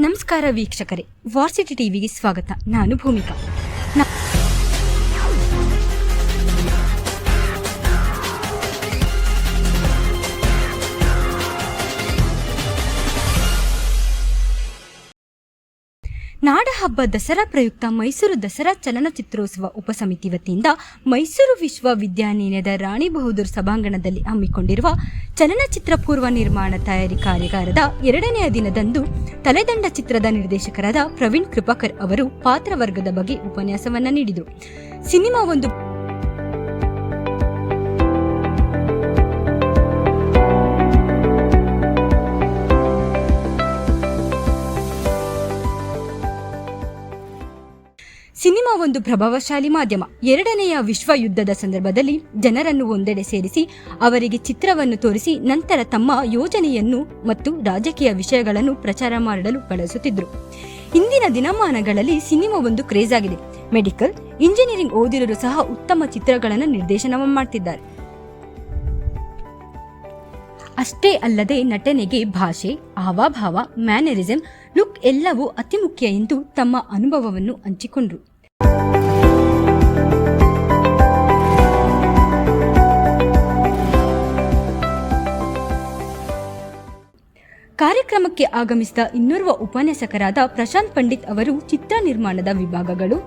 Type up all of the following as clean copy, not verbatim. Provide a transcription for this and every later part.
ನಮಸ್ಕಾರ ವೀಕ್ಷಕರೇ, ವಾರ್ಸಿಟಿ ಟಿವಿಗೆ ಸ್ವಾಗತ. ನಾನು ಭೂಮಿಕಾ. ನಾಡಹಬ್ಬ ದಸರಾ ಪ್ರಯುಕ್ತ ಮೈಸೂರು ದಸರಾ ಚಲನಚಿತ್ರೋತ್ಸವ ಉಪಸಮಿತಿ ವತಿಯಿಂದ ಮೈಸೂರು ವಿಶ್ವವಿದ್ಯಾನಿಲಯದ ರಾಣಿ ಬಹದ್ದೂರ್ ಸಭಾಂಗಣದಲ್ಲಿ ಹಮ್ಮಿಕೊಂಡಿರುವ ಚಲನಚಿತ್ರ ಪೂರ್ವ ನಿರ್ಮಾಣ ತಯಾರಿ ಕಾರ್ಯಾಗಾರದ 2ನೇ ದಿನದಂದು ತಲೆದಂಡ ಚಿತ್ರದ ನಿರ್ದೇಶಕರಾದ ಪ್ರವೀಣ್ ಕೃಪಾಕರ್ ಅವರು ಪಾತ್ರವರ್ಗದ ಬಗ್ಗೆ ಉಪನ್ಯಾಸವನ್ನ ನೀಡಿದರು. ಸಿನಿಮಾ ಒಂದು ಪ್ರಭಾವಶಾಲಿ ಮಾಧ್ಯಮ. 2ನೇ ವಿಶ್ವ ಯುದ್ಧದ ಸಂದರ್ಭದಲ್ಲಿ ಜನರನ್ನು ಒಂದೆಡೆ ಸೇರಿಸಿ ಅವರಿಗೆ ಚಿತ್ರವನ್ನು ತೋರಿಸಿ ನಂತರ ತಮ್ಮ ಯೋಜನೆಯನ್ನು ಮತ್ತು ರಾಜಕೀಯ ವಿಷಯಗಳನ್ನು ಪ್ರಚಾರ ಮಾಡಲು ಬಳಸುತ್ತಿದ್ದರು. ಇಂದಿನ ದಿನಮಾನಗಳಲ್ಲಿ ಸಿನಿಮಾ ಒಂದು ಕ್ರೇಜ್ ಆಗಿದೆ. ಮೆಡಿಕಲ್ ಇಂಜಿನಿಯರಿಂಗ್ ಓದಿರೋರು ಸಹ ಉತ್ತಮ ಚಿತ್ರಗಳನ್ನು ನಿರ್ದೇಶನ ಮಾಡ್ತಿದ್ದಾರೆ. ಅಷ್ಟೇ ಅಲ್ಲದೆ ನಟನೆಗೆ ಭಾಷೆ, ಹಾವಭಾವ, ಮ್ಯಾನರಿಸಂ, ಲುಕ್ ಎಲ್ಲವೂ ಅತಿ ಮುಖ್ಯ ಎಂದು ತಮ್ಮ ಅನುಭವವನ್ನು ಹಂಚಿಕೊಂಡರು. ಕಾರ್ಯಕ್ರಮಕ್ಕೆ ಆಗಮಿಸಿದ ಇನ್ನೋರ್ವ ಉಪನ್ಯಾಸಕರಾದ ಪ್ರಶಾಂತ್ ಪಂಡಿತ್ ಅವರು ಚಿತ್ರ ನಿರ್ಮಾಣದ ವಿಭಾಗಗಳು,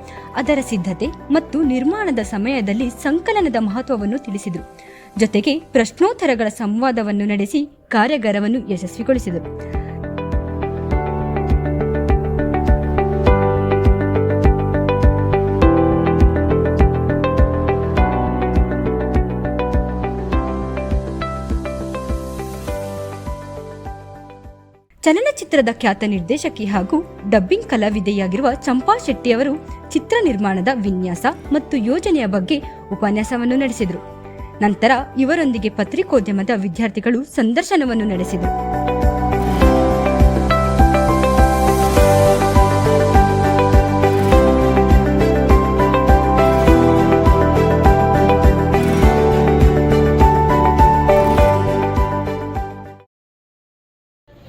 ಅದರ ಸಿದ್ಧತೆ ಮತ್ತು ನಿರ್ಮಾಣದ ಸಮಯದಲ್ಲಿ ಸಂಕಲನದ ಮಹತ್ವವನ್ನು ತಿಳಿಸಿದರು. ಜೊತೆಗೆ ಪ್ರಶ್ನೋತ್ತರಗಳ ಸಂವಾದವನ್ನು ನಡೆಸಿ ಕಾರ್ಯಾಗಾರವನ್ನು ಯಶಸ್ವಿಗೊಳಿಸಿದರು. ಚಲನಚಿತ್ರದ ಖ್ಯಾತ ನಿರ್ದೇಶಕಿ ಹಾಗೂ ಡಬ್ಬಿಂಗ್ ಕಲಾವಿದೆಯಾಗಿರುವ ಚಂಪಾ ಶೆಟ್ಟಿ ಅವರು ಚಿತ್ರ ನಿರ್ಮಾಣದ ವಿನ್ಯಾಸ ಮತ್ತು ಯೋಜನೆಯ ಬಗ್ಗೆ ಉಪನ್ಯಾಸವನ್ನು ನಡೆಸಿದರು. ನಂತರ ಇವರೊಂದಿಗೆ ಪತ್ರಿಕೋದ್ಯಮದ ವಿದ್ಯಾರ್ಥಿಗಳು ಸಂದರ್ಶನವನ್ನು ನಡೆಸಿದರು.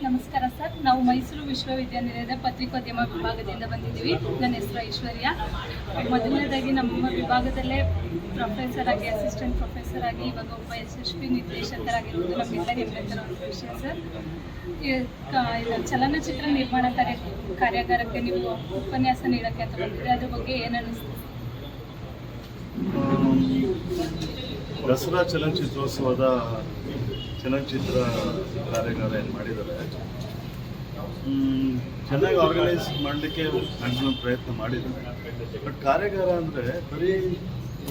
ನಮಸ್ಕಾರ ಸರ್, ನಾವು ಮೈಸೂರು ವಿಶ್ವವಿದ್ಯಾನಿಲಯದ ಪತ್ರಿಕೋದ್ಯಮ ವಿಭಾಗದಿಂದ ಬಂದಿದ್ದೀವಿ. ನನ್ನ ಹೆಸರು ಐಶ್ವರ್ಯ. ಮೊದಲನೇದಾಗಿ ನಮ್ಮ ವಿಭಾಗದಲ್ಲೇ ಪ್ರೊಫೆಸರ್ ಆಗಿ, ಅಸಿಸ್ಟೆಂಟ್ ಪ್ರೊಫೆಸರ್ ಆಗಿ, ಇವಾಗ ಒಬ್ಬ ಯಶಸ್ವಿ ನಿರ್ದೇಶಕರಾಗಿರುವುದು ನಮ್ಮೆಲ್ಲ ಹೆಮ್ಮೆ ತರೋ ಒಂದು ವಿಷಯ ಸರ್. ಚಲನಚಿತ್ರ ನಿರ್ಮಾಣ ಕಾರ್ಯಾಗಾರಕ್ಕೆ ನೀವು ಉಪನ್ಯಾಸ ನೀಡೋಕ್ಕೆ ಅಂತ ಬಂದಿದೆ, ಅದ್ರ ಬಗ್ಗೆ ಏನು ಅನ್ನಿಸ್ತು? ದಸರಾ ಚಲನಚಿತ್ರೋತ್ಸವದ ಚಲನಚಿತ್ರ ಕಾರ್ಯಾಗಾರ ಏನು ಮಾಡಿದ್ದಾರೆ, ಚೆನ್ನಾಗಿ ಆರ್ಗನೈಸ್ ಮಾಡಲಿಕ್ಕೆ ಮ್ಯಾಕ್ಸಿಮಮ್ ಪ್ರಯತ್ನ ಮಾಡಿದ್ದಾರೆ. ಬಟ್ ಕಾರ್ಯಾಗಾರ ಅಂದರೆ ಬರೀ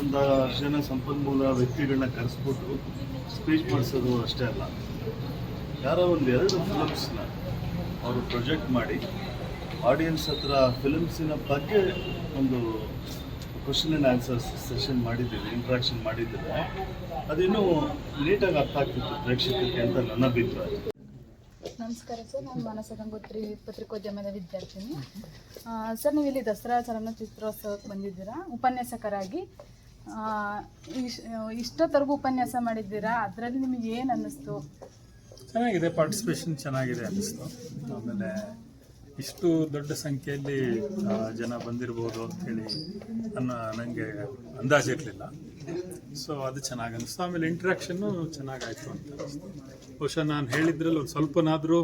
ಒಂದು ಜನ ಸಂಪನ್ಮೂಲ ವ್ಯಕ್ತಿಗಳನ್ನ ಕರೆಸ್ಬಿಟ್ಟು ಸ್ಪೀಚ್ ಮಾಡಿಸೋದು ಅಷ್ಟೇ ಅಲ್ಲ. ಯಾರೋ 1-2 ಫಿಲಮ್ಸ್ನ ಅವರು ಪ್ರೊಜೆಕ್ಟ್ ಮಾಡಿ ಆಡಿಯನ್ಸ್ ಹತ್ರ ಫಿಲಮ್ಸಿನ ಬಗ್ಗೆ ಒಂದು ಕ್ವಶನ್ ಆ್ಯಂಡ್ ಆನ್ಸರ್ಸ್ ಸೆಷನ್ ಮಾಡಿದ್ದೀವಿ, ಇಂಟ್ರಾಕ್ಷನ್ ಮಾಡಿದ್ದೀವಿ. ಅದಿನ್ನೂ ನೀಟಾಗಿ ಅರ್ಥ ಆಗ್ತಿತ್ತು ಪ್ರೇಕ್ಷಕರಿಗೆ ಅಂತ ನನ್ನ ಅಭಿಪ್ರಾಯ. ನಮಸ್ಕಾರ ಸರ್, ನಾನು ಮಾನಸ ಗಂಗೋತ್ರಿ, ಪತ್ರಿಕೋದ್ಯಮದ ವಿದ್ಯಾರ್ಥಿನಿ. ಸರ್, ನೀವು ಇಲ್ಲಿ ದಸರಾ ಚಲನಚಿತ್ರೋತ್ಸವಕ್ಕೆ ಬಂದಿದ್ದೀರಾ ಉಪನ್ಯಾಸಕರಾಗಿ. ಇಷ್ಟೊತ್ತರೆಗೂ ಉಪನ್ಯಾಸ ಮಾಡಿದ್ದೀರಾ, ಅದರಲ್ಲಿ ನಿಮಗೆ ಏನು ಅನ್ನಿಸ್ತು? ಚೆನ್ನಾಗಿದೆ, ಪಾರ್ಟಿಸಿಪೇಷನ್ ಚೆನ್ನಾಗಿದೆ ಅನ್ನಿಸ್ತು. ಆಮೇಲೆ ಇಷ್ಟು ದೊಡ್ಡ ಸಂಖ್ಯೆಯಲ್ಲಿ ಜನ ಬಂದಿರ್ಬೋದು ಅಂಥೇಳಿ ನನಗೆ ಅಂದಾಜಿರಲಿಲ್ಲ. ಸೊ ಅದು ಚೆನ್ನಾಗಿ ಅನ್ನಿಸ್ತು. ಆಮೇಲೆ ಇಂಟ್ರಾಕ್ಷನ್ನು ಚೆನ್ನಾಗಾಯಿತು ಅಂತ ಅನ್ನಿಸ್ತು. ಬಹುಶಃ ನಾನು ಹೇಳಿದ್ರಲ್ಲಿ ಒಂದು ಸ್ವಲ್ಪನಾದರೂ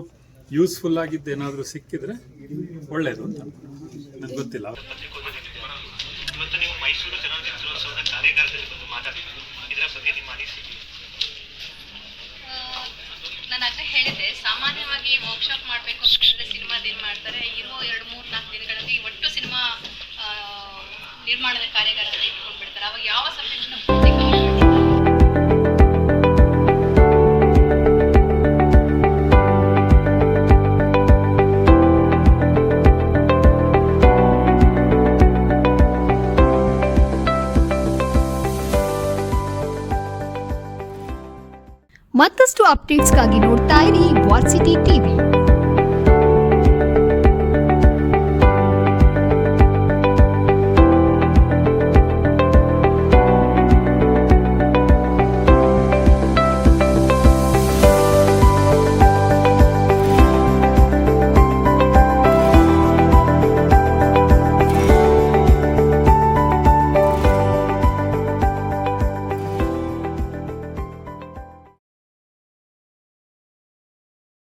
ಯೂಸ್ಫುಲ್ ಆಗಿದ್ದು ಏನಾದರೂ ಸಿಕ್ಕಿದ್ರೆ ಒಳ್ಳೆಯದು ಅಂತ ನನಗೆ ಗೊತ್ತಿಲ್ಲ. ಇವತ್ತು ನೀವು ಮೈಸೂರು ಚಲನಚಿತ್ರೋತ್ಸವದ ಕಾರ್ಯಾಗಾರದಲ್ಲಿ ಬಂದು ಮಾತಾಡಿದ್ರು, ಇದರ ಬಗ್ಗೆ ನಿಮ್ಮ ಅನಿಸಿಕೆ? ನಾನು ಆಗಲೇ ಹೇಳಿದ್ದೆ, ಸಾಮಾನ್ಯವಾಗಿ ವರ್ಕ್ಶಾಪ್ ಮಾಡಬೇಕು ಅಂತಂದರೆ ಸಿನಿಮಾದೇನು ಮಾಡ್ತಾರೆ, ಇರೋ 2-3-4 ದಿನಗಳಲ್ಲಿ ಒಟ್ಟು ಸಿನಿಮಾ ನಿರ್ಮಾಣದ ಕಾರ್ಯಾಗಾರನ ಇಟ್ಕೊಂಡು ಬಿಡ್ತಾರೆ. ಅವಾಗ ಯಾವ ಸಬ್ಜೆಕ್ಟ್ನ ಮತ್ತಷ್ಟು ಅಪ್ಡೇಟ್ಸ್ಗಾಗಿ ನೋಡ್ತಾ ಇರಿ ವಾರ್ಸಿಟಿ ಟಿವಿ.